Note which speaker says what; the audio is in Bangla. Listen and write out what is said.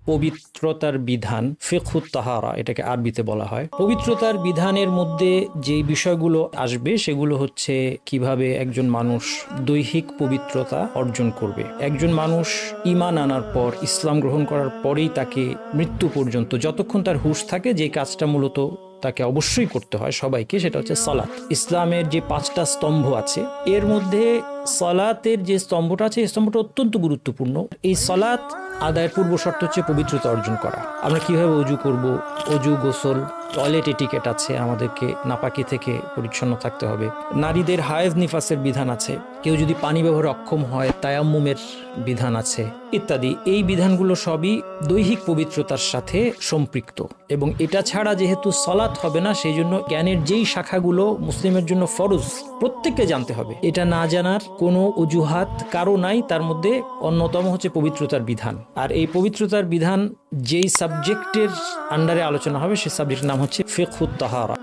Speaker 1: পবিত্রতার বিধান, ফিকহুত তাহারা এটাকে আরবিতে বলা হয়। পবিত্রতার বিধানের মধ্যে যে বিষয়গুলো আসবে সেগুলো হচ্ছে কিভাবে একজন মানুষ দৈহিক পবিত্রতা অর্জন করবে। একজন মানুষ ঈমান আনার পর, ইসলাম গ্রহণ করার পরেই তাকে মৃত্যু পর্যন্ত যতক্ষণ তার হুঁশ থাকে যে কাজটা মূলত তাকে অবশ্যই করতে হয় সবাইকে, সেটা হচ্ছে সালাত। ইসলামের যে 5টা স্তম্ভ আছে এর মধ্যে সালাতের যে স্তম্ভটা আছে এই স্তম্ভটা অত্যন্ত গুরুত্বপূর্ণ। এই সালাত আদায়ের পূর্ব শর্ত হচ্ছে পবিত্রতা অর্জন করা। আমরা কিভাবে অজু করব, অজু, গোসল, টয়লেট এটিকেট আছে, আমাদেরকে নাপাকি থেকে পরিচ্ছন্ন থাকতে হবে। নারীদের হায়েজ নিফাসের বিধান আছে, কেউ যদি পানি ব্যবহারে অক্ষম হয় তায়াম্মুমের বিধান আছে ইত্যাদি। এই বিধানগুলো সবই দৈহিক পবিত্রতার সাথে সম্পৃক্ত এবং এটা ছাড়া যেহেতু সালাত হবে না সেই জন্য জ্ঞানের যেই শাখাগুলো মুসলিমের জন্য ফরজ প্রত্যেককে জানতে হবে। এটা না জানার কোনো অজুহাত কারো নাই। তার মধ্যে অন্যতম হচ্ছে পবিত্রতার বিধান। আর এই পবিত্রতার বিধান যেই সাবজেক্টের আন্ডারে আলোচনা হবে সেই সাবজেক্টের নাম হচ্ছে ফিকহুত তাহারা।